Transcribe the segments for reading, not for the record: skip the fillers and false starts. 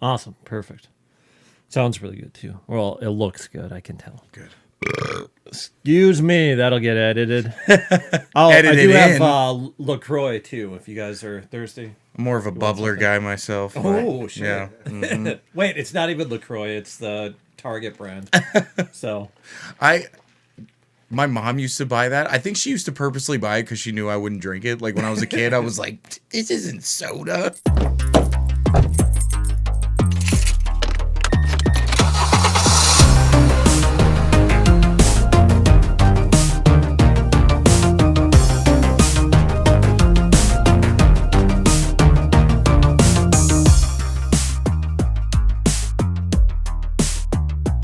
Awesome. Perfect. Sounds really good too. Well, it looks good. I can tell. Good. Excuse me. That'll get edited. Oh, Edit I do it have in. LaCroix too. If you guys are thirsty. I'm more of a bubbler guy myself. Oh shit! Yeah. Mm-hmm. Wait, it's not even LaCroix. It's the Target brand. So My mom used to buy that. I think she used to purposely buy it because she knew I wouldn't drink it. Like when I was a kid, I was like, this isn't soda.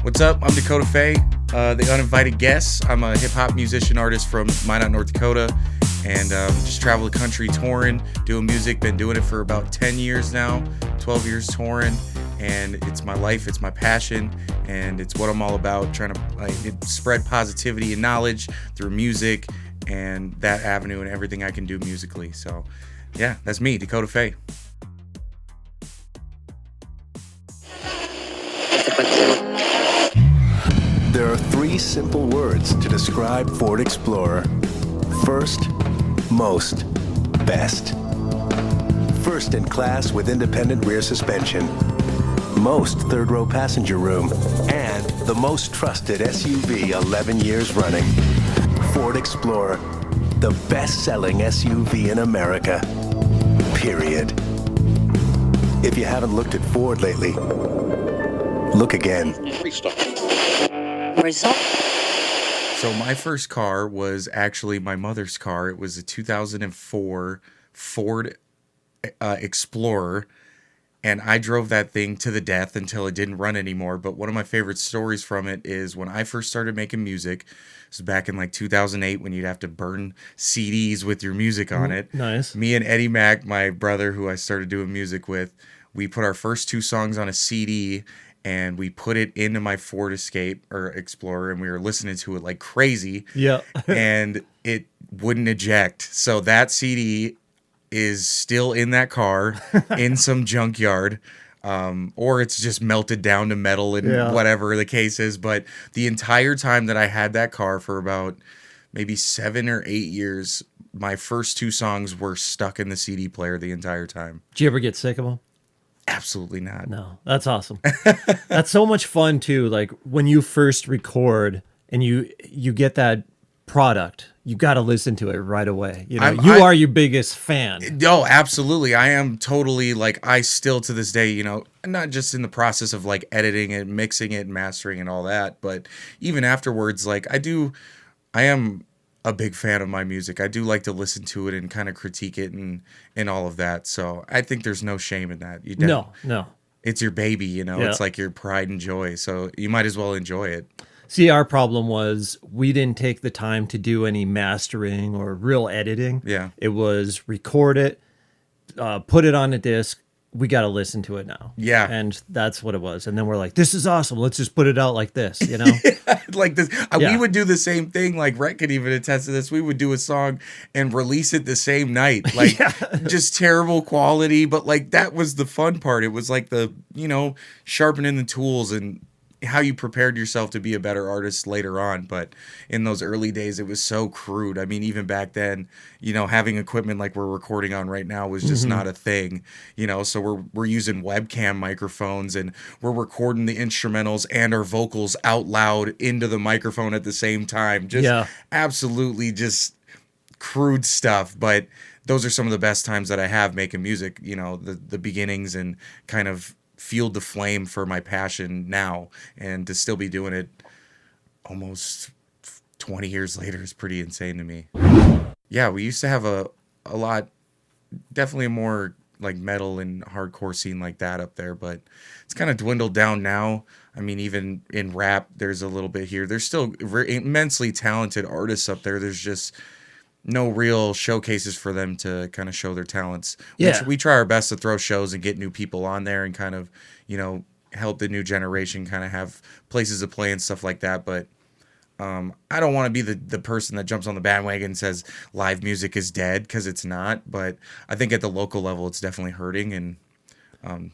What's up? I'm Dakotah Faye, the Uninvited Guest. I'm a hip-hop musician artist from Minot, North Dakota, and just travel the country touring, doing music. Been doing it for about 10 years now, 12 years touring, and it's my life, it's my passion, and it's what I'm all about, trying to spread positivity and knowledge through music and that avenue and everything I can do musically. So, yeah, that's me, Dakotah Faye. There are three simple words to describe Ford Explorer. First, most, best. First in class with independent rear suspension. Most third-row passenger room. And the most trusted SUV 11 years running. Ford Explorer, the best-selling SUV in America. Period. If you haven't looked at Ford lately, look again. So my first car was actually my mother's car. It was a 2004 Ford Explorer, and I drove that thing to the death until it didn't run anymore. But one of my favorite stories from it is when I first started making music. This was back in like 2008 when you'd have to burn CDs with your music on it. Nice. Me and Eddie Mack, my brother who I started doing music with, we put our first two songs on a CD and we put it into my Ford Explorer, and we were listening to it like crazy. Yeah. And it wouldn't eject. So that CD is still in that car in some junkyard. Or it's just melted down to metal and whatever the case is. But the entire time that I had that car for about maybe 7 or 8 years, my first two songs were stuck in the CD player the entire time. Did you ever get sick of them? Absolutely not. No, that's awesome. That's so much fun too. Like when you first record and you get that product, you got to listen to it right away. You know, you are your biggest fan. Oh, absolutely. I am totally like, I still to this day, you know, not just in the process of like editing it, mixing it, mastering and all that, but even afterwards, like I am a big fan of my music. I do like to listen to it and kind of critique it and all of that. So I think there's no shame in that. No. It's your baby, you know, It's like your pride and joy. So you might as well enjoy it. See, our problem was we didn't take the time to do any mastering or real editing. Yeah. It was record it, put it on a disc. We got to listen to it now. Yeah. And that's what it was. And then we're like, this is awesome. Let's just put it out like this, you know? Like this. We would do the same thing. Like Rhett could even attest to this. We would do a song and release it the same night. Like just terrible quality. But like that was the fun part. It was like the, you know, sharpening the tools and how you prepared yourself to be a better artist later on. But in those early days, it was so crude. I mean, even back then, you know, having equipment like we're recording on right now was just not a thing, you know. So we're using webcam microphones and we're recording the instrumentals and our vocals out loud into the microphone at the same time. Just absolutely just crude stuff. But those are some of the best times that I have making music, you know, the beginnings, and kind of fueled the flame for my passion now, and to still be doing it almost 20 years later is pretty insane to me. Yeah, we used to have a lot, definitely a more like metal and hardcore scene like that up there, but it's kind of dwindled down now. I mean, even in rap, there's a little bit here. There's still immensely talented artists up there. There's just no real showcases for them to kind of show their talents. We try our best to throw shows and get new people on there and kind of, you know, help the new generation kind of have places to play and stuff like that. But I don't want to be the person that jumps on the bandwagon and says live music is dead, because it's not. But I think at the local level, it's definitely hurting. And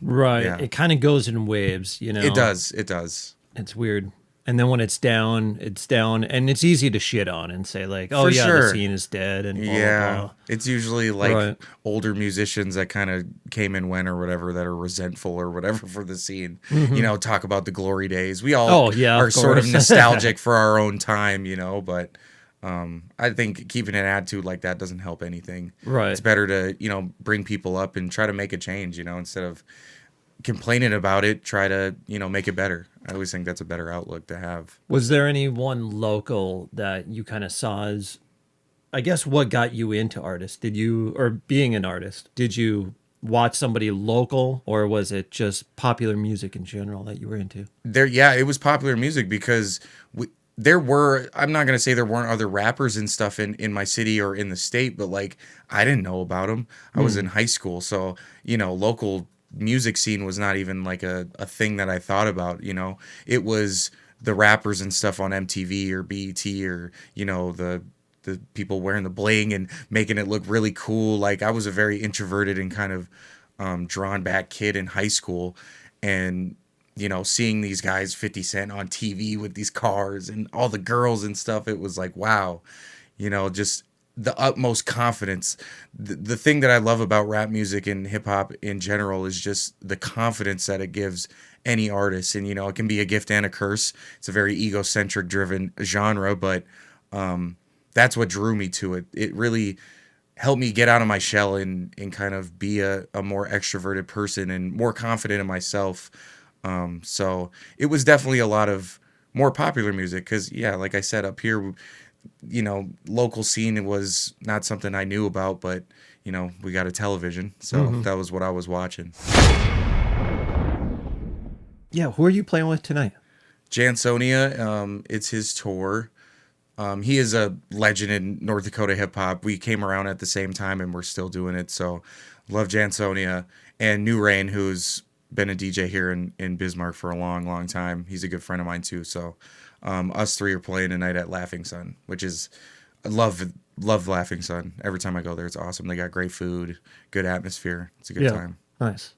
Right. Yeah. It kind of goes in waves, you know. It does. It's weird. And then when it's down, and it's easy to shit on and say like, "Oh For yeah, sure. the scene is dead," and blah Yeah, blah blah. it's usually like Right. older musicians that kind of came and went or whatever, that are resentful or whatever for the scene. You know, talk about the glory days. We all are sort of nostalgic for our own time, you know, but I think keeping an attitude like that doesn't help anything. Right. It's better to, you know, bring people up and try to make a change, you know, instead of complaining about it, try to, you know, make it better. I always think that's a better outlook to have. Was there any one local that you kind of saw as, I guess, what got you into artists? Did you, or being an artist, did you watch somebody local, or was it just popular music in general that you were into? Yeah, it was popular music because there were, I'm not going to say there weren't other rappers and stuff in my city or in the state, but like, I didn't know about them. I was in high school. So, you know, local music scene was not even like a thing that I thought about, you know. It was the rappers and stuff on MTV or BET, or, you know, the people wearing the bling and making it look really cool. Like, I was a very introverted and kind of drawn back kid in high school, and, you know, seeing these guys 50 Cent on TV with these cars and all the girls and stuff, it was like, wow, you know, just the utmost confidence. The thing that I love about rap music and hip hop in general is just the confidence that it gives any artist. And, you know, it can be a gift and a curse. It's a very egocentric driven genre, but that's what drew me to it. It really helped me get out of my shell and kind of be a more extroverted person and more confident in myself. So it was definitely a lot of more popular music because, yeah, like I said, up here, you know, local scene was not something I knew about, but, you know, we got a television, so that was what I was watching. Yeah, who are you playing with tonight? Jansonia, it's his tour. He is a legend in North Dakota hip hop. We came around at the same time and we're still doing it, so love Jansonia. And New Rain, who's been a DJ here in Bismarck for a long, long time. He's a good friend of mine too, so us three are playing tonight at Laughing Sun, which is, I love Laughing Sun. Every time I go there, it's awesome. They got great food, good atmosphere. It's a good time. Nice.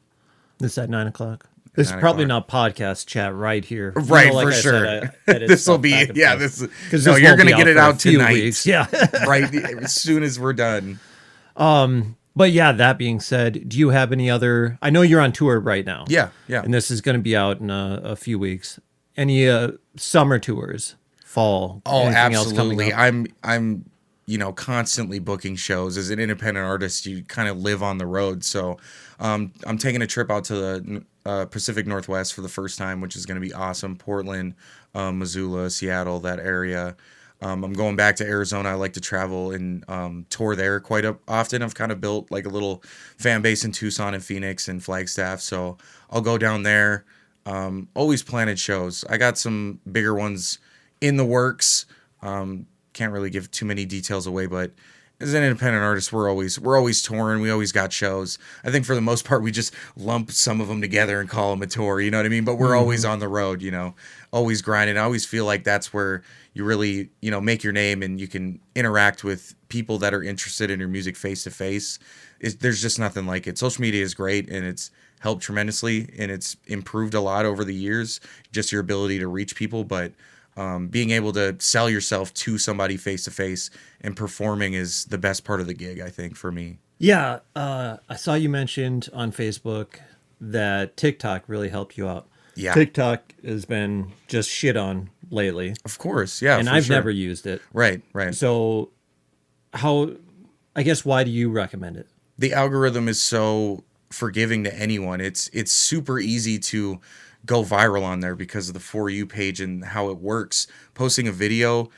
This at 9:00. This is probably not podcast chat right here. Right, for sure. This will be, yeah, this is, no, you're going to get it out tonight. Weeks. Yeah. Right, as soon as we're done. But yeah, that being said, do you have any other, I know you're on tour right now. Yeah. And this is going to be out in a few weeks. Any summer tours, fall? Oh, absolutely. I'm, you know, constantly booking shows. As an independent artist, you kind of live on the road. So I'm taking a trip out to the Pacific Northwest for the first time, which is going to be awesome. Portland, Missoula, Seattle, that area. I'm going back to Arizona. I like to travel and tour there quite often. I've kind of built like a little fan base in Tucson and Phoenix and Flagstaff. So I'll go down there. Always planning shows. I got some bigger ones in the works. Can't really give too many details away, but as an independent artist, we're always touring. We always got shows. I think for the most part, we just lump some of them together and call them a tour. You know what I mean? But we're always on the road, you know, always grinding. I always feel like that's where you really, you know, make your name and you can interact with people that are interested in your music face to face. There's just nothing like it. Social media is great and it's helped tremendously and it's improved a lot over the years, just your ability to reach people. But being able to sell yourself to somebody face to face and performing is the best part of the gig, I think, for me. Yeah. I saw you mentioned on Facebook that TikTok really helped you out. Yeah. TikTok has been just shit on lately. Of course. Yeah. And I've never used it. Right. So I guess, why do you recommend it? The algorithm is so forgiving to anyone. It's super easy to go viral on there because of the For You page and how it works. Posting a video,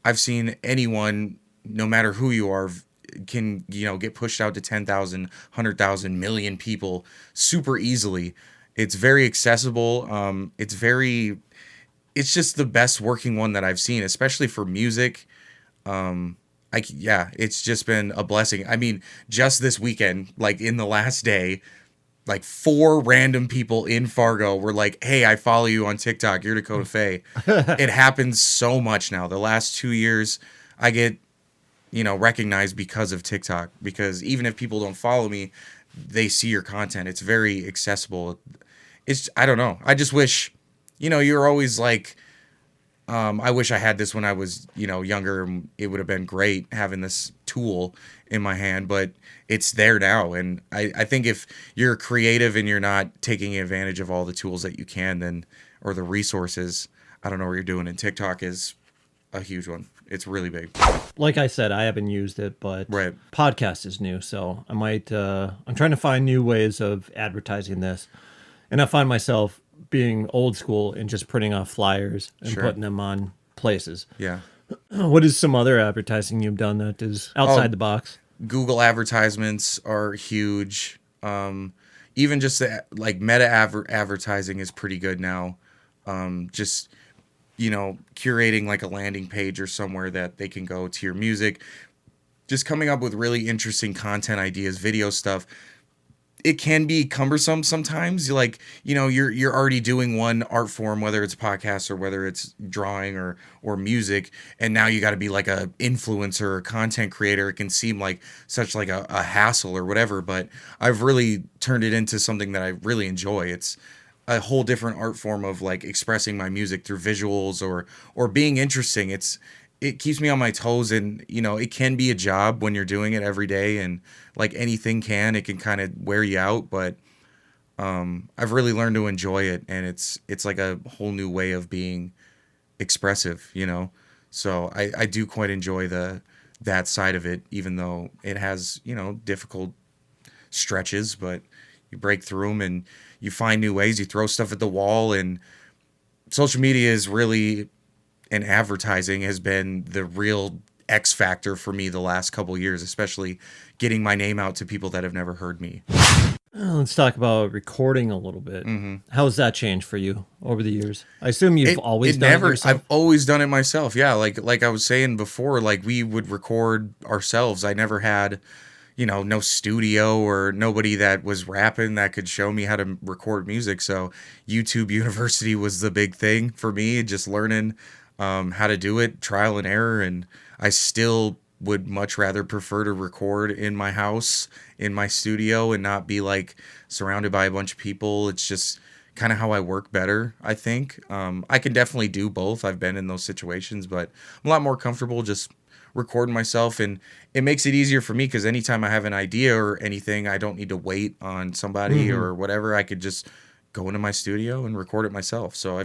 I've seen anyone, no matter who you are, can, you know, get pushed out to 10,000, 100,000, million people super easily. It's very accessible. It's just the best working one that I've seen, especially for music. It's just been a blessing. I mean, just this weekend, like in the last day, like 4 random people in Fargo were like, "Hey, I follow you on TikTok. You're Dakotah Faye." It happens so much now. The last 2 years, I get, you know, recognized because of TikTok. Because even if people don't follow me, they see your content. It's very accessible. I don't know. I just wish, you're always like, I wish I had this when I was, younger. It would have been great having this tool in my hand, but it's there now. And I think if you're creative and you're not taking advantage of all the tools that you can, then, or the resources, I don't know what you're doing. And TikTok is a huge one. It's really big. Like I said, I haven't used it, but right. Podcast is new. So I might, I'm trying to find new ways of advertising this. And I find myself being old school and just printing off flyers and putting them on places. Yeah. What is some other advertising you've done that is outside the box? Google advertisements are huge. Even just like meta advertising is pretty good now. Just, curating like a landing page or somewhere that they can go to your music. Just coming up with really interesting content ideas, video stuff. It can be cumbersome sometimes. You're already doing one art form, whether it's podcast or whether it's drawing or music, and now you got to be like a influencer or content creator. It can seem like such like a hassle or whatever, but I've really turned it into something that I really enjoy. It's a whole different art form of like expressing my music through visuals or being interesting. It keeps me on my toes, and it can be a job when you're doing it every day, and like anything it can kind of wear you out, but I've really learned to enjoy it, and it's like a whole new way of being expressive, so I do quite enjoy that side of it, even though it has difficult stretches, but you break through them and you find new ways. You throw stuff at the wall, and social media is really, and advertising has been the real X factor for me the last couple of years, especially getting my name out to people that have never heard me. Let's talk about recording a little bit. Mm-hmm. How has that changed for you over the years? I assume you've always done it yourself. I've always done it myself. Yeah, like I was saying before, like we would record ourselves. I never had, no studio or nobody that was rapping that could show me how to record music. So YouTube University was the big thing for me, just learning how to do it, trial and error. And I still would much rather prefer to record in my house, in my studio, and not be like surrounded by a bunch of people. It's just kind of how I work better, I think. I can definitely do both. I've been in those situations, but I'm a lot more comfortable just recording myself, and it makes it easier for me because anytime I have an idea or anything, I don't need to wait on somebody or whatever. I could just go into my studio and record it myself. So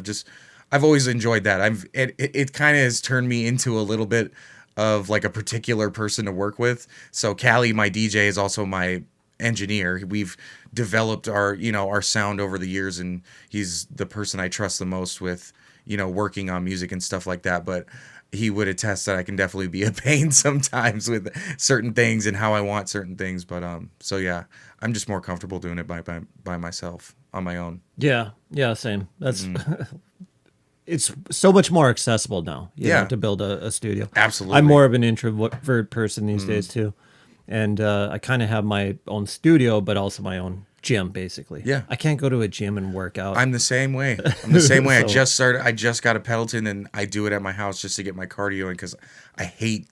I've always enjoyed that. It kind of has turned me into a little bit of like a particular person to work with. So Callie, my DJ, is also my engineer. We've developed our sound over the years, and he's the person I trust the most with, working on music and stuff like that. But he would attest that I can definitely be a pain sometimes with certain things and how I want certain things. But so yeah, I'm just more comfortable doing it by myself on my own. Yeah, same. That's it's so much more accessible now. You know, to build a studio. Absolutely. I'm more of an introvert person these days too, and I kind of have my own studio, but also my own gym, basically. Yeah. I can't go to a gym and work out. I'm the same way. So, I just got a Peloton, and I do it at my house just to get my cardio in because I hate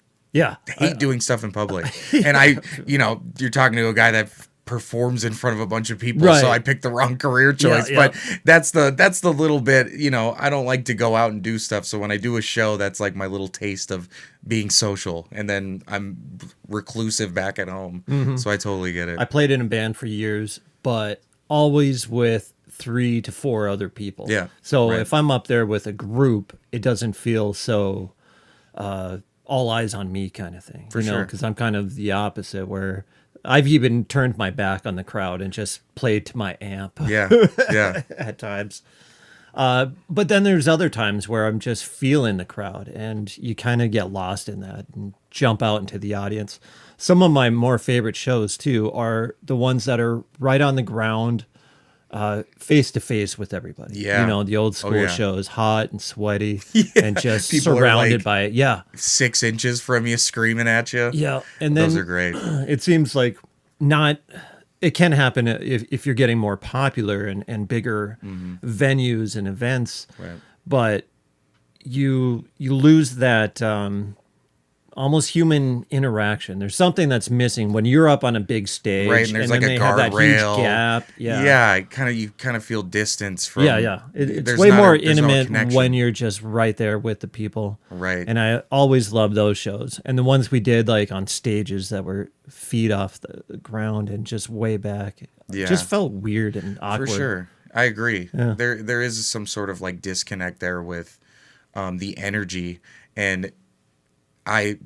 doing stuff in public. And you're talking to a guy that performs in front of a bunch of people, so I picked the wrong career choice. But that's the little bit, I don't like to go out and do stuff. So when I do a show, that's like my little taste of being social, and then I'm reclusive back at home. So I totally get it. I played in a band for years, but always with 3 to 4 other people. Yeah. So if I'm up there with a group, it doesn't feel so all eyes on me kind of thing. For sure. Because I'm kind of the opposite, where I've even turned my back on the crowd and just played to my amp. Yeah. At times. But then there's other times where I'm just feeling the crowd, and you kind of get lost in that and jump out into the audience. Some of my more favorite shows too are the ones that are right on the ground, face to face with everybody. Yeah. The old school shows, hot and sweaty and just people surrounded by it. Yeah. 6 inches from you screaming at you. Yeah. And then those are great. It seems like it can happen if you're getting more popular and bigger venues and events, right. But you lose that almost human interaction. There's something that's missing when you're up on a big stage, right? And there's like then a they have that huge guardrail. gap. Yeah, Yeah. You kind of feel distance from. yeah. It's way more intimate no when you're just right there with the people. Right. And I always love those shows. And the ones we did like on stages that were feet off the ground and just way back, just felt weird and awkward. For sure, I agree. Yeah. There is some sort of like disconnect there with the energy, and I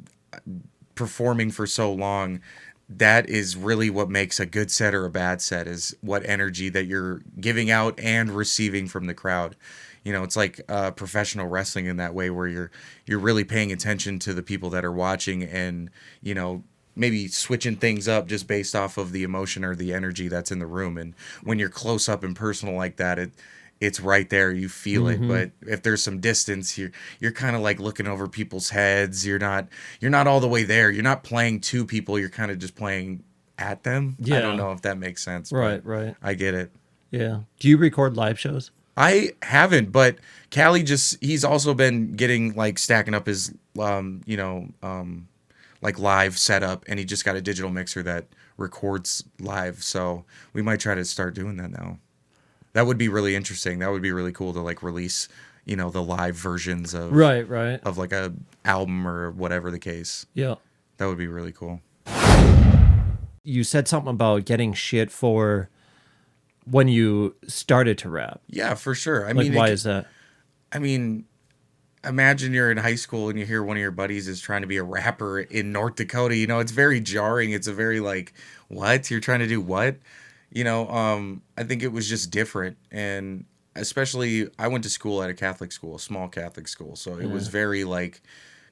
performing for so long, that is really what makes a good set or a bad set, is what energy that you're giving out and receiving from the crowd. You know, it's like professional wrestling in that way, where you're really paying attention to the people that are watching, and you know, maybe switching things up just based off of the emotion or the energy that's in the room. And when you're close up and personal like that, it's right there. You feel it. But if there's some distance, you're kind of like looking over people's heads. You're not all the way there. You're not playing to people. You're kind of just playing at them. Yeah. I don't know if that makes sense. Right. I get it. Yeah. Do you record live shows? I haven't, but Callie he's also been getting like stacking up his, like live setup, and he just got a digital mixer that records live. So we might try to start doing that now. That would be really interesting. That would be really cool to like release, the live versions of right of like a album or whatever the case. Yeah, that would be really cool. You said something about getting shit for when you started to rap. Yeah, for sure. I mean, why is that? I mean, imagine you're in high school and you hear one of your buddies is trying to be a rapper in North Dakota. It's very jarring. It's a very like, what? You're trying to do what? I think it was just different. And especially, I went to school at a Catholic school, a small Catholic school. So it was very like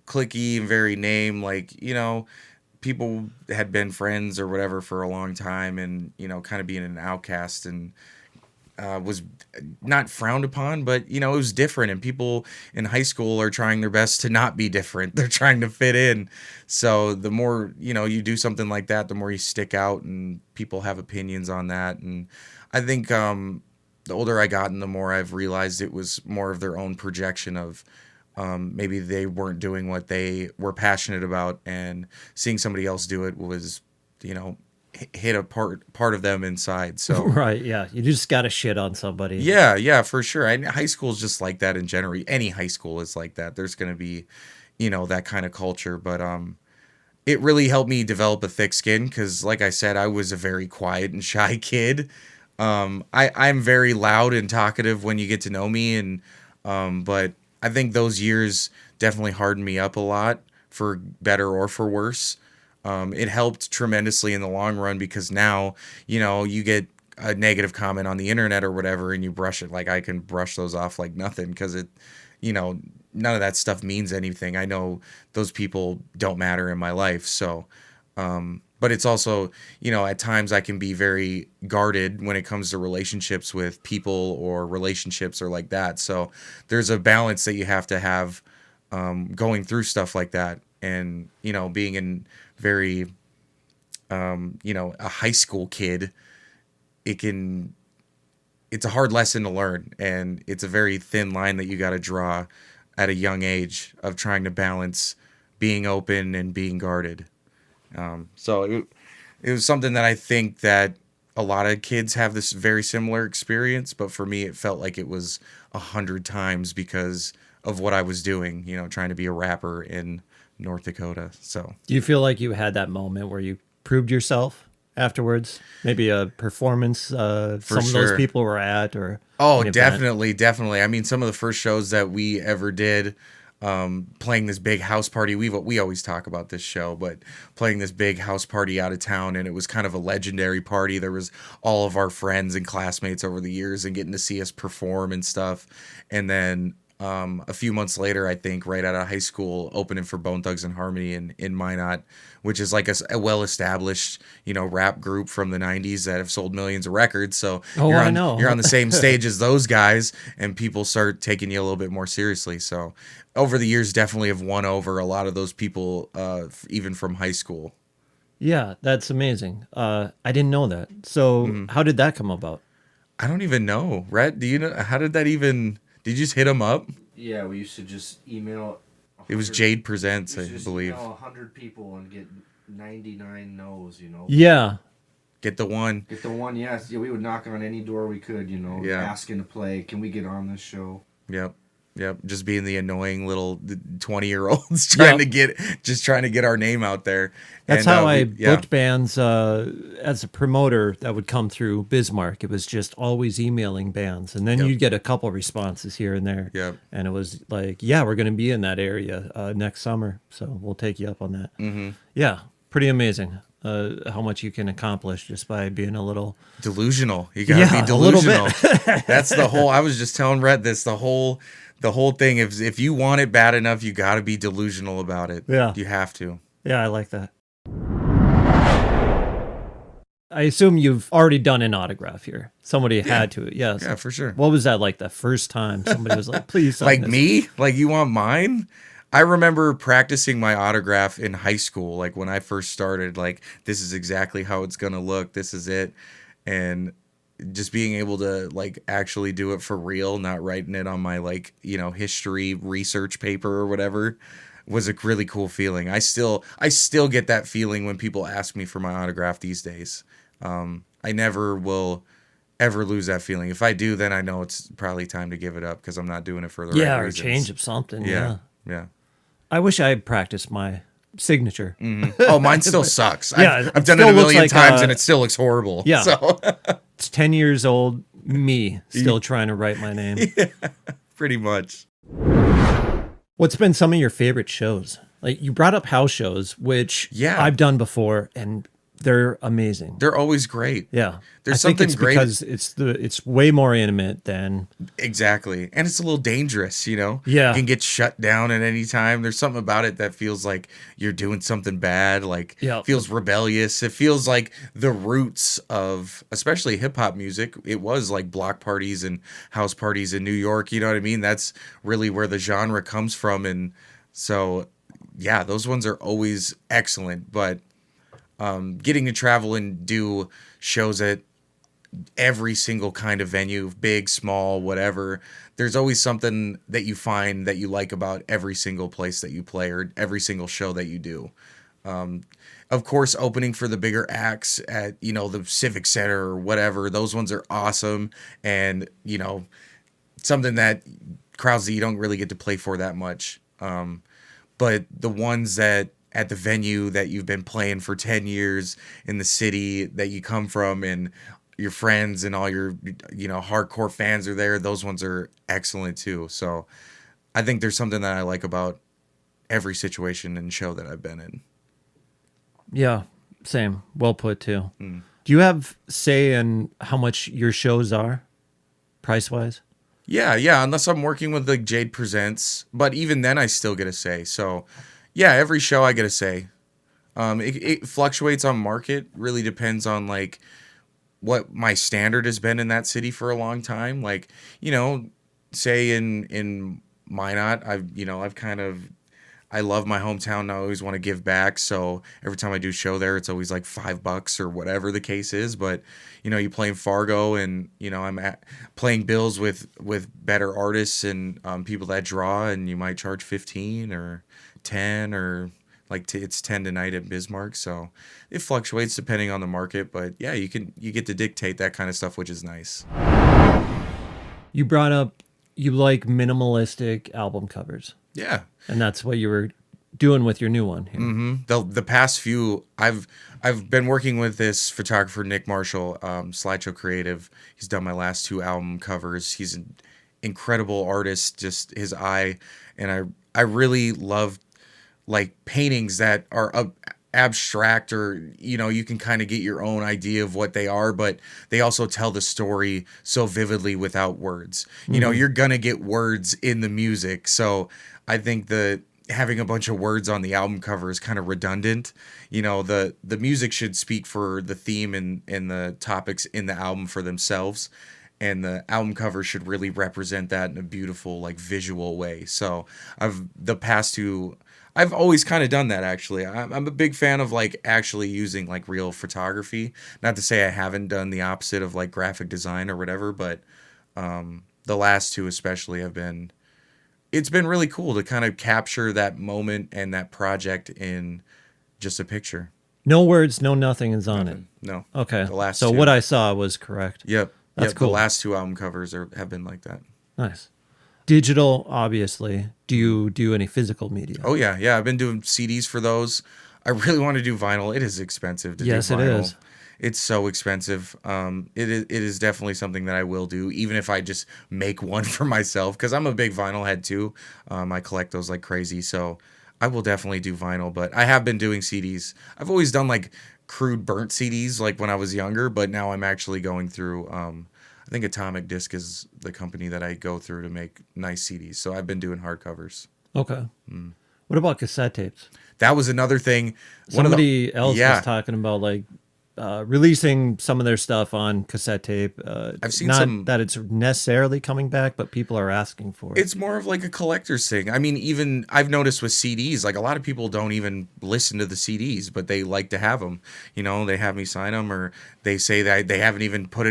cliquey and very name, like, people had been friends or whatever for a long time, and, kind of being an outcast and was not frowned upon, but, it was different. And people in high school are trying their best to not be different. They're trying to fit in. So the more, you do something like that, the more you stick out, and people have opinions on that. And I think the older I got, and the more I've realized it was more of their own projection of maybe they weren't doing what they were passionate about, and seeing somebody else do it was, hit a part of them inside. So right, yeah, you just gotta shit on somebody. Yeah, for sure. High school is just like that in general. Any high school is like that. There's gonna be, that kind of culture. But it really helped me develop a thick skin, because, like I said, I was a very quiet and shy kid. I'm very loud and talkative when you get to know me, and but I think those years definitely hardened me up a lot, for better or for worse. It helped tremendously in the long run, because now, you get a negative comment on the internet or whatever, and you brush it. Like, I can brush those off like nothing, because it, none of that stuff means anything. I know those people don't matter in my life. So, but it's also, at times I can be very guarded when it comes to relationships with people, or relationships or like that. So there's a balance that you have to have going through stuff like that. And, being in very, a high school kid, it's a hard lesson to learn. And it's a very thin line that you got to draw at a young age, of trying to balance being open and being guarded. So it was something that I think that a lot of kids have this very similar experience, but for me, it felt like it was 100 times because of what I was doing, trying to be a rapper in North Dakota. So do you feel like you had that moment where you proved yourself afterwards? Maybe a performance some of those people were at, or definitely. I mean, some of the first shows that we ever did, playing this big house party. We always talk about this show, but playing this big house party out of town, and it was kind of a legendary party. There was all of our friends and classmates over the years, and getting to see us perform and stuff. And then a few months later, I think, right out of high school, opening for Bone Thugs and Harmony in Minot, which is like a well-established, rap group from the 90s that have sold millions of records. So you're on the same stage as those guys, and people start taking you a little bit more seriously. So over the years, definitely have won over a lot of those people, even from high school. Yeah, that's amazing. I didn't know that. So how did that come about? I don't even know. Rhett, do you know? How did that even... Did you just hit him up? Yeah, we used to just email It was Jade Presents, I believe. 100 people and get 99 no's, Yeah. Get the one. Get the one, yes. Yeah, we would knock on any door we could, asking to play. Can we get on this show? Yep. Just being the annoying little 20-year-olds trying to get our name out there. That's how I booked bands as a promoter that would come through Bismarck. It was just always emailing bands, and then you'd get a couple responses here and there. Yep. And it was like, yeah, we're going to be in that area next summer, so we'll take you up on that. Mm-hmm. Yeah, pretty amazing. How much you can accomplish just by being a little delusional. You gotta be delusional. A little bit. That's the whole. I was just telling Rhett this. The whole thing. If you want it bad enough, you gotta be delusional about it. Yeah, you have to. Yeah, I like that. I assume you've already done an autograph here. Somebody had to. Yes. Yeah, for sure. What was that like the first time somebody was like, "Please"? Like this. Me? Like you want mine? I remember practicing my autograph in high school, like when I first started, like this is exactly how it's going to look. This is it. And just being able to like actually do it for real, not writing it on my history research paper or whatever was a really cool feeling. I still get that feeling when people ask me for my autograph these days. I never will ever lose that feeling. If I do, then I know it's probably time to give it up because I'm not doing it for the right reasons. Or change of something. Yeah. I wish I had practiced my signature. Mm-hmm. Oh, mine still sucks. I've done it a million times and it still looks horrible. Yeah. So. It's 10 years old me still trying to write my name. Yeah, pretty much. What's been some of your favorite shows? Like you brought up house shows, which I've done before, and they're amazing. They're always great. Yeah. There's something great because it's way more intimate than exactly. And it's a little dangerous, Yeah. You can get shut down at any time. There's something about it that feels like you're doing something bad, feels rebellious. It feels like the roots of especially hip hop music. It was like block parties and house parties in New York, you know what I mean? That's really where the genre comes from, and so yeah, those ones are always excellent, but getting to travel and do shows at every single kind of venue, big, small, whatever, there's always something that you find that you like about every single place that you play or every single show that you do. Of course, opening for the bigger acts at, the Civic Center or whatever, those ones are awesome. And, something that crowds that you don't really get to play for that much. But the ones that at the venue that you've been playing for 10 years in the city that you come from and your friends and all your, hardcore fans are there, those ones are excellent too. So I think there's something that I like about every situation and show that I've been in. Yeah, same. Well put too. Do you have say in how much your shows are price-wise? Yeah. Unless I'm working with like Jade Presents, but even then I still get a say. So yeah, every show I get a say. It fluctuates on market. Really depends on like what my standard has been in that city for a long time. Like, say in Minot, I love my hometown and I always want to give back. So every time I do show there, it's always like $5 or whatever the case is. But, you play in Fargo and, I'm playing bills with better artists and people that draw, and you might charge 15 or 10 or it's 10 tonight at Bismarck. So it fluctuates depending on the market. But yeah, you get to dictate that kind of stuff, which is nice. You brought up you like minimalistic album covers. Yeah. And that's what you were doing with your new one here. Mm-hmm. The past few, I've been working with this photographer, Nick Marshall, Slideshow Creative. He's done my last 2 album covers. He's an incredible artist, just his eye. And I really love like paintings that are abstract, or, you can kind of get your own idea of what they are, but they also tell the story so vividly without words. You're going to get words in the music. So I think having a bunch of words on the album cover is kind of redundant. The music should speak for the theme and the topics in the album for themselves. And the album cover should really represent that in a beautiful, like, visual way. So I've always kind of done that, actually. I'm a big fan of, like, actually using, like, real photography. Not to say I haven't done the opposite of, like, graphic design or whatever, but the last 2 especially have been it's been really cool to kind of capture that moment and that project in just a picture. No words, no nothing is on it. No. Okay. The last so two. what I saw was correct. Yep. That's cool. The last 2 album covers have been like that. Nice. Digital, obviously. Do you do any physical media? Oh yeah, yeah. I've been doing CDs for those. I really want to do vinyl. It is expensive to do vinyl. Yes, it is. It's so expensive. It is definitely something that I will do, even if I just make one for myself, because I'm a big vinyl head too. I collect those like crazy, so I will definitely do vinyl. But I have been doing CDs. I've always done like crude burnt CDs, like when I was younger, but now I'm actually going through. I think Atomic Disc is the company that I go through to make nice CDs. So I've been doing hardcovers. Okay. What about cassette tapes? That was another thing. Somebody else was talking about like releasing some of their stuff on cassette tape. I've seen not that it's necessarily coming back, but people are asking for it. It's more of like a collector's thing. I mean, even I've noticed with CDs, like a lot of people don't even listen to the CDs, but they like to have them. You know, they have me sign them, or they say that they haven't even brought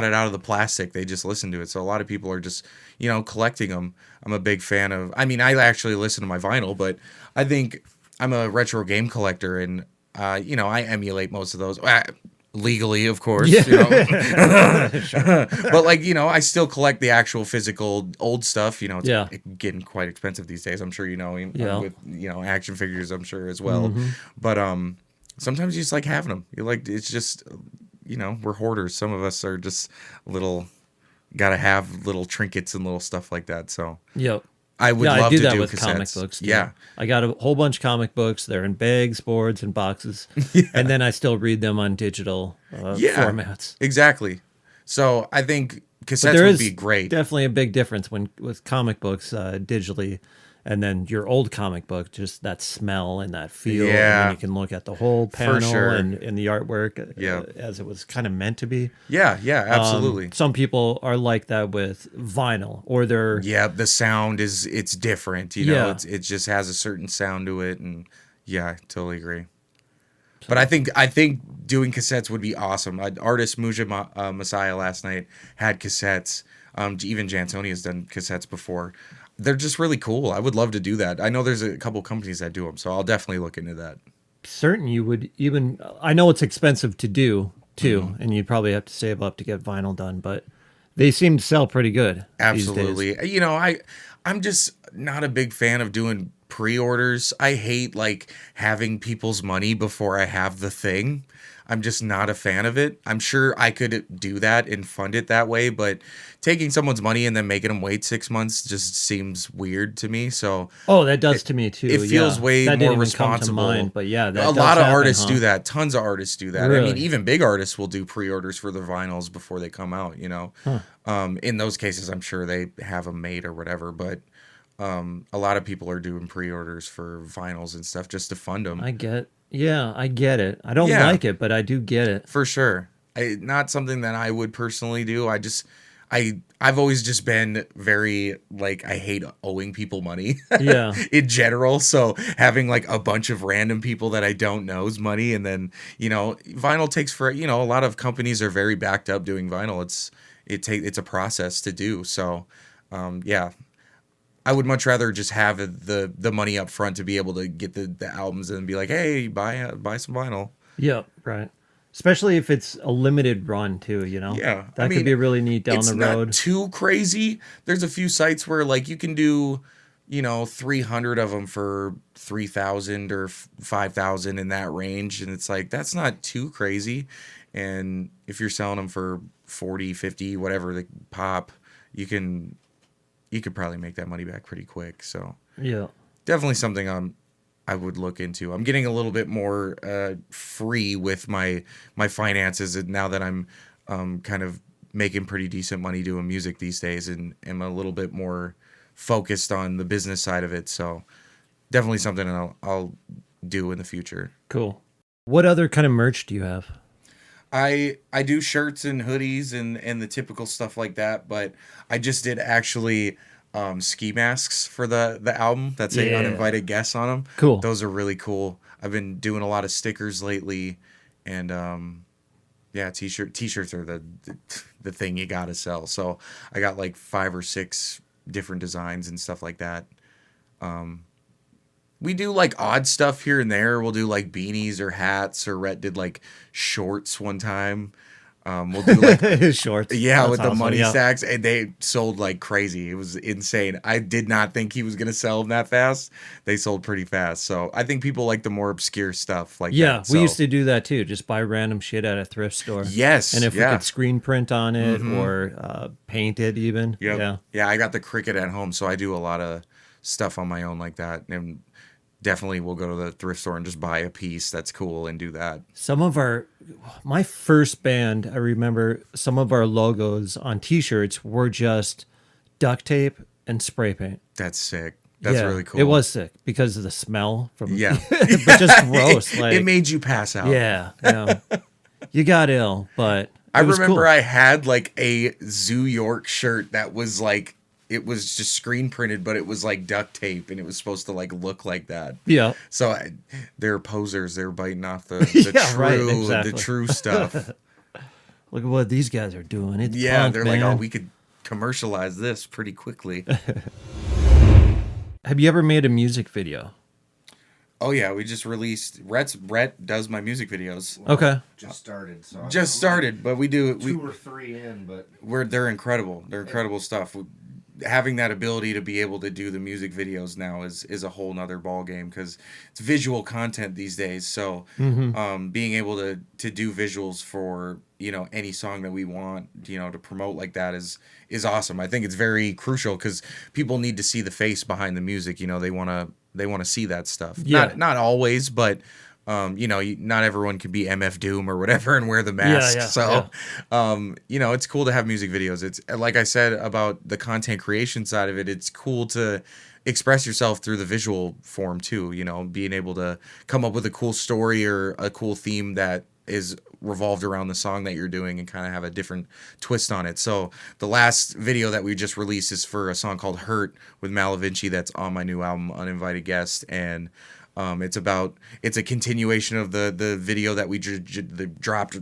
it out of the plastic. They just listen to it. So a lot of people are just, collecting them. I'm a big fan of. I mean, I actually listen to my vinyl, but I think I'm a retro game collector, and I emulate most of those. Legally, of course. Yeah. Sure. But I still collect the actual physical old stuff. It's getting quite expensive these days. I'm sure with action figures. I'm sure as well. Mm-hmm. But sometimes you just like having them. It's just we're hoarders. Some of us are just gotta have little trinkets and little stuff like that. So yep. I would love to do that with cassettes. comic books too. Yeah. I got a whole bunch of comic books. They're in bags, boards, and boxes. And then I still read them on digital formats. Exactly. So I think cassettes would be great. Definitely a big difference with comic books digitally, and then your old comic book, just that smell and that feel. Yeah. And then you can look at the whole panel sure. and the artwork as it was kind of meant to be. Yeah, absolutely. Some people are like that with vinyl, or they're... Yeah, the sound it's different. It just has a certain sound to it, and I totally agree. But I think doing cassettes would be awesome. Artist Muja Messiah last night had cassettes. Even Jantoni has done cassettes before. They're just really cool. I would love to do that. I know there's a couple companies that do them, so I'll definitely look into that. Certain you would even... I know it's expensive to do, too, and you'd probably have to save up to get vinyl done, but they seem to sell pretty good. Absolutely. These days. I'm just not a big fan of doing pre-orders. I hate having people's money before I have the thing. I'm just not a fan of it. I'm sure I could do that and fund it that way, but taking someone's money and then making them wait 6 months just seems weird to me. So that does to me too. It feels way that more didn't responsible. Come to mind, but a lot of artists happen, do that. Tons of artists do that. Really? I mean, even big artists will do pre-orders for their vinyls before they come out. In those cases, I'm sure they have them made or whatever, but. A lot of people are doing pre-orders for vinyls and stuff just to fund them. I get it. I don't like it, but I do get it. For sure. Not something that I would personally do. I've always just been very, I hate owing people money. Yeah. In general. So having a bunch of random people that I don't know's money, and then, vinyl takes a lot of companies are very backed up doing vinyl. It's a process to do. So, I would much rather just have the money up front to be able to get the albums and be like, hey, buy some vinyl. Yeah, right. Especially if it's a limited run too, Yeah, that could be really neat down the road. It's not too crazy. There's a few sites where you can do, 300 of them for 3,000 or 5,000 in that range, and it's that's not too crazy. And if you're selling them for 40, 50, whatever the pop, you could probably make that money back pretty quick. So definitely something I would look into. I'm getting a little bit more free with my finances, and now that I'm kind of making pretty decent money doing music these days, and am a little bit more focused on the business side of it. So definitely something I'll do in the future. Cool. What other kind of merch do you have? I do shirts and hoodies and the typical stuff like that, but I just did actually ski masks for the album that say Uninvited Guests on them. Cool. Those are really cool. I've been doing a lot of stickers lately, and t-shirts are the thing you gotta sell. So I got 5 or 6 different designs and stuff like that. We do like odd stuff here and there. We'll do like beanies or hats, or Rhett did like shorts one time. We'll do like shorts. Yeah, that's with awesome. The money stacks, and they sold like crazy. It was insane. I did not think he was gonna sell them that fast. They sold pretty fast. So I think people like the more obscure stuff like that. Yeah, we used to do that too. Just buy random shit at a thrift store. Yes. And if we could screen print on it or paint it even. Yep. Yeah, I got the Cricut at home, so I do a lot of stuff on my own like that. And definitely we'll go to the thrift store and just buy a piece that's cool and do that. My first band, I remember some of our logos on t-shirts were just duct tape and spray paint. That's sick. That's really cool. It was sick because of the smell from but just gross. It made you pass out. Yeah. You got ill, but I remember I had like a Zoo York shirt that was like, it was just screen printed, but it was like duct tape, and it was supposed to like look like that. Yeah. So they're posers. They're biting off the true stuff. Look at what these guys are doing. It's punk, they're man. Like, oh, we could commercialize this pretty quickly. Have you ever made a music video? Oh yeah, we just released. Rhett does my music videos. Well, okay. Just started, but we do 2 or 3 in, but they're incredible. They're incredible stuff. Having that ability to be able to do the music videos now is a whole nother ball game, because it's visual content these days. So being able to do visuals for any song that we want to promote like that is awesome. I think it's very crucial, because people need to see the face behind the music. They want to see that stuff. Yeah. Not always, but not everyone can be MF Doom or whatever and wear the mask. It's cool to have music videos. It's like I said about the content creation side of it. It's cool to express yourself through the visual form too. Being able to come up with a cool story or a cool theme that is revolved around the song that you're doing and kind of have a different twist on it. So the last video that we just released is for a song called Hurt with Malavinci that's on my new album Uninvited Guest, and it's a continuation of the video that we dropped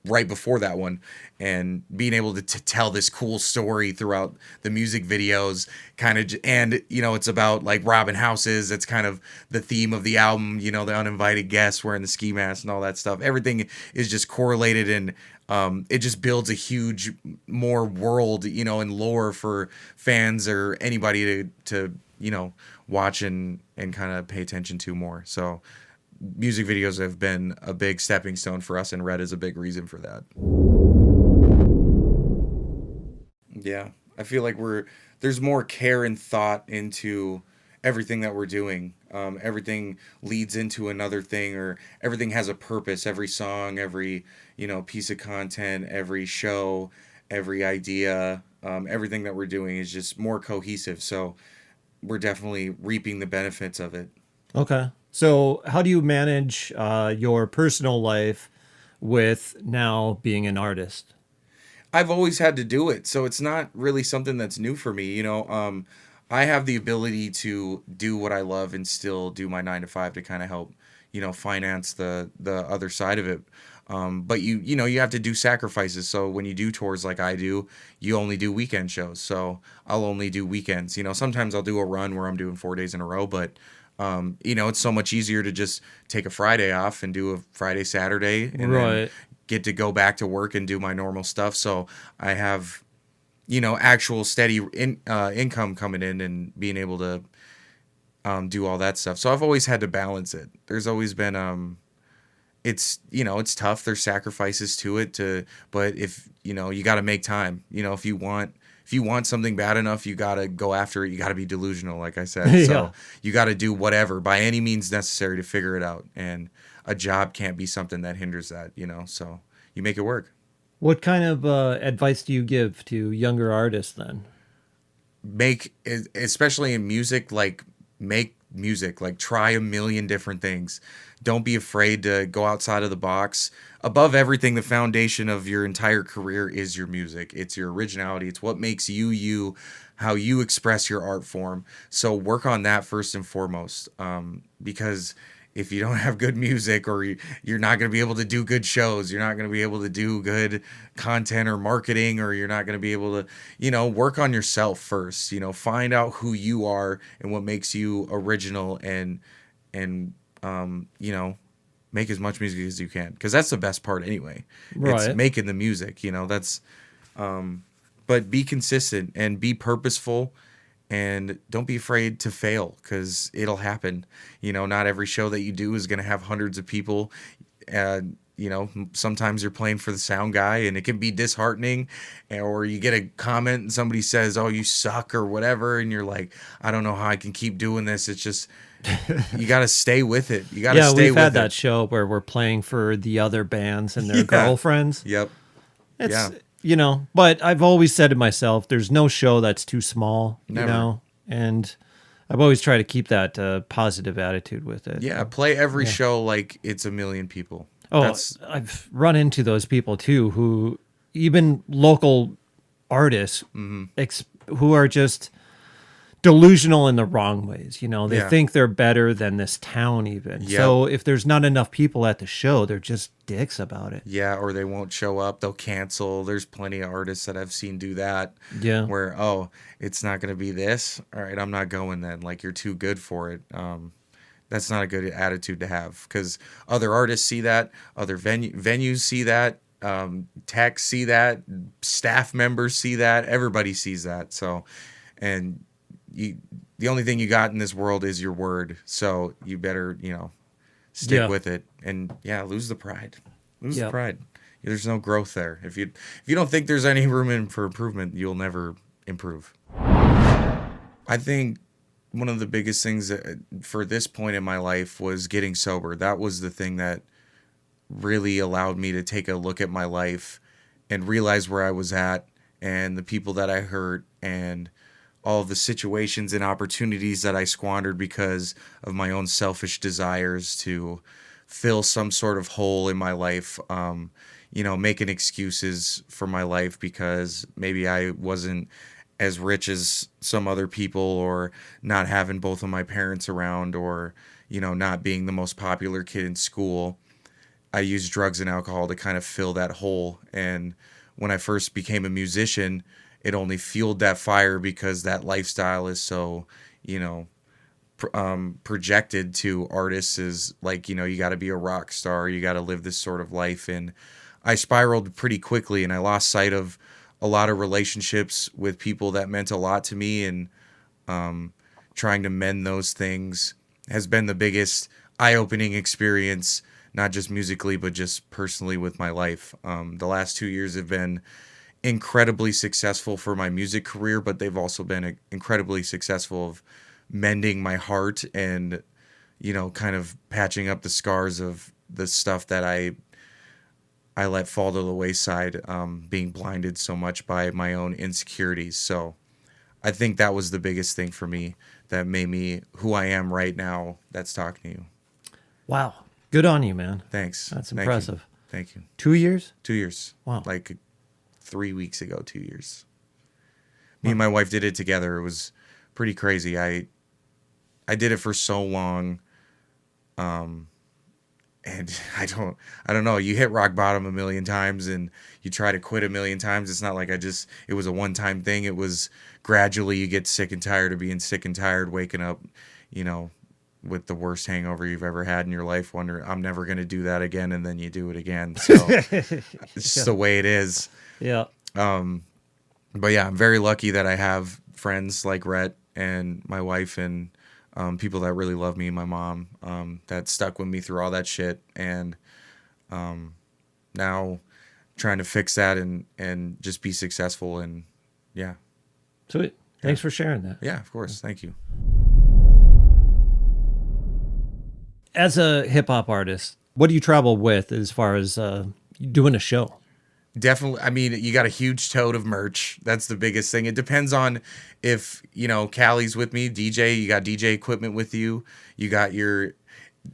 right before that one, and being able to tell this cool story throughout the music videos, it's about like robbing houses. That's kind of the theme of the album. The uninvited guests wearing the ski mask and all that stuff. Everything is just correlated, and it just builds a huge more world, and lore for fans or anybody to watch and kind of pay attention to more. So music videos have been a big stepping stone for us, and Red is a big reason for that. Yeah, I feel like there's more care and thought into everything that we're doing. Everything leads into another thing, or everything has a purpose. Every song, every piece of content, every show, every idea, everything that we're doing is just more cohesive. So we're definitely reaping the benefits of it. Okay. So how do you manage your personal life with now being an artist? I've always had to do it, so it's not really something that's new for me. I have the ability to do what I love and still do my 9 to 5 to kind of help, finance the other side of it. But you have to do sacrifices. So when you do tours like I do, you only do weekend shows. So I'll only do weekends. Sometimes I'll do a run where I'm doing 4 days in a row, but it's so much easier to just take a Friday off and do a Friday, Saturday, and then get to go back to work and do my normal stuff. So I have, actual steady income coming in and being able to do all that stuff. So I've always had to balance it. There's always been it's tough. There's sacrifices to it, but if you got to make time. If you want something bad enough, you got to go after it. You got to be delusional, like I said. Yeah. So you got to do whatever by any means necessary to figure it out. And a job can't be something that hinders that. So you make it work. What kind of advice do you give to younger artists then? Especially in music, make music, try a million different things. Don't be afraid to go outside of the box. Above everything, the foundation of your entire career is your music. It's your originality. It's what makes you, how you express your art form. So work on that first and foremost, because if you don't have good music, or you're not going to be able to do good shows, you're not going to be able to do good content or marketing, or you're not going to be able to, work on yourself first, find out who you are and what makes you original, and make as much music as you can. 'Cause that's the best part anyway. Right. It's making the music, that's, but be consistent and be purposeful. And don't be afraid to fail, because it'll happen. Not every show that you do is going to have hundreds of people. Sometimes you're playing for the sound guy, and it can be disheartening. Or you get a comment and somebody says, "Oh, you suck," or whatever. And you're like, "I don't know how I can keep doing this." It's just, you got to stay with it. You got to stay with it. Yeah, we've had that show where we're playing for the other bands and their girlfriends. Yep. But I've always said to myself, there's no show that's too small, Never. And I've always tried to keep that positive attitude with it. Yeah, play every show like it's a million people. Oh, I've run into those people too, who even local artists who are just delusional in the wrong ways. They think they're better than this town even. Yep. So if there's not enough people at the show, they're just dicks about it. Yeah, or they won't show up. They'll cancel. There's plenty of artists that I've seen do that. Yeah. Where, it's not going to be this. All right, I'm not going then. Like, you're too good for it. That's not a good attitude to have, because other artists see that. Other venues see that. Techs see that. Staff members see that. Everybody sees that. So, and the only thing you got in this world is your word. So you better, stick with it, and lose the pride. Lose the pride. There's no growth there. If you don't think there's any room for improvement, you'll never improve. I think one of the biggest things for this point in my life was getting sober. That was the thing that really allowed me to take a look at my life and realize where I was at, and the people that I hurt, and all of the situations and opportunities that I squandered because of my own selfish desires to fill some sort of hole in my life, making excuses for my life because maybe I wasn't as rich as some other people, or not having both of my parents around, or, not being the most popular kid in school. I used drugs and alcohol to kind of fill that hole. And when I first became a musician, it only fueled that fire, because that lifestyle is so, projected to artists as like, you got to be a rock star, you got to live this sort of life. And I spiraled pretty quickly, and I lost sight of a lot of relationships with people that meant a lot to me. And trying to mend those things has been the biggest eye-opening experience, not just musically, but just personally with my life. The last 2 years have been incredibly successful for my music career, but they've also been incredibly successful of mending my heart and, kind of patching up the scars of the stuff that I let fall to the wayside, being blinded so much by my own insecurities. So I think that was the biggest thing for me that made me who I am right now that's talking to you. Wow. Good on you, man. Thanks. That's impressive. Thank you. 2 years? 2 years. Wow. Like 3 weeks ago, 2 years. Me and my wife did it together. It was pretty crazy. I did it for so long. And I don't know. You hit rock bottom a million times, and you try to quit a million times. It's not like it was a one-time thing. It was gradually you get sick and tired of being sick and tired, waking up, with the worst hangover you've ever had in your life, wondering, I'm never going to do that again. And then you do it again. So it's just the way it is. Yeah. But yeah, I'm very lucky that I have friends like Rhett and my wife, and people that really love me, my mom, that stuck with me through all that shit. And now trying to fix that and just be successful. And yeah. Sweet. Thanks for sharing that. Yeah, of course. Thank you. As a hip hop artist, what do you travel with as far as doing a show? Definitely. I mean, you got a huge tote of merch. That's the biggest thing. It depends on if, Callie's with me, DJ, you got DJ equipment with you. You got your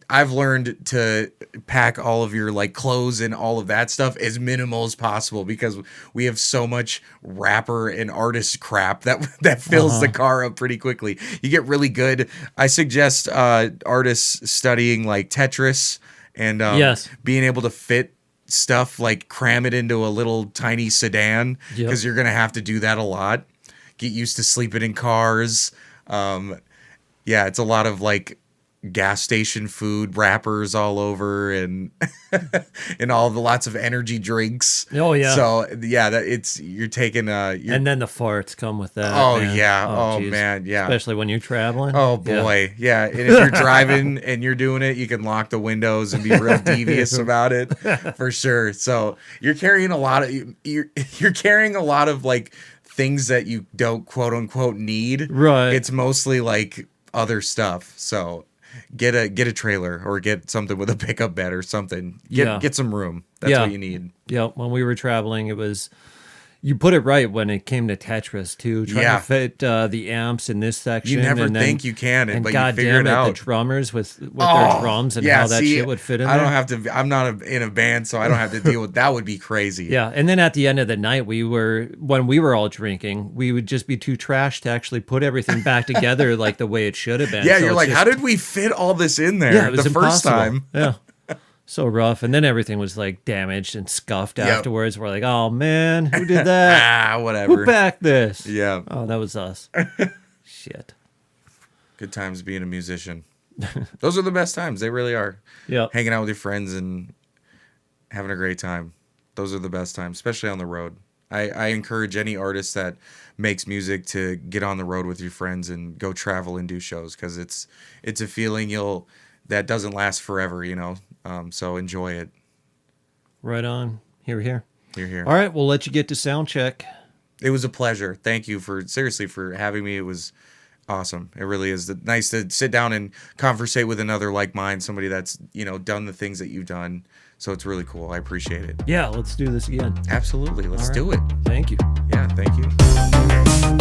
I've learned to pack all of your like clothes and all of that stuff as minimal as possible because we have so much rapper and artist crap that fills the car up pretty quickly. You get really good. I suggest artists studying like Tetris and being able to fit stuff, like cram it into a little tiny sedan because you're going to have to do that a lot. Get used to sleeping in cars. It's a lot of like gas station food wrappers all over and and all the lots of energy drinks. Oh yeah. So you're taking and then the farts come with that. Oh man. yeah. Oh man. Yeah. Especially when you're traveling. Oh boy. Yeah. And if you're driving and you're doing it, you can lock the windows and be real devious about it for sure. So you're carrying a lot of you're carrying a lot of like things that you don't quote unquote need. Right. It's mostly like other stuff. So get a trailer or get something with a pickup bed or something. Get some room. That's what you need. Yeah. When we were traveling, it was, you put it right when it came to Tetris too. Trying to fit the amps in this section. You never think you can, but you figure it out. The drummers with their drums and how that shit would fit in there. I don't have to. I'm not in a band, so I don't have to deal with that. Would be crazy. Yeah, and then at the end of the night, when we were all drinking, we would just be too trashed to actually put everything back together like the way it should have been. Yeah, so you're like, how did we fit all this in there? Yeah, it was the first time. Yeah. So rough. And then everything was like damaged and scuffed afterwards. We're like, oh man, who did that? Whatever. Who backed this? Yeah. Oh, that was us. Shit. Good times being a musician. Those are the best times. They really are. Yeah. Hanging out with your friends and having a great time. Those are the best times, especially on the road. I encourage any artist that makes music to get on the road with your friends and go travel and do shows because it's a feeling that doesn't last forever, you know. So enjoy it. Right on. Here. Here. All right, we'll let you get to sound check. It was a pleasure. Thank you for having me. It was awesome. It really is nice to sit down and conversate with another like mind, somebody that's, done the things that you've done. So it's really cool. I appreciate it. Yeah, let's do this again. Absolutely. Let's do it. Thank you. Yeah, thank you.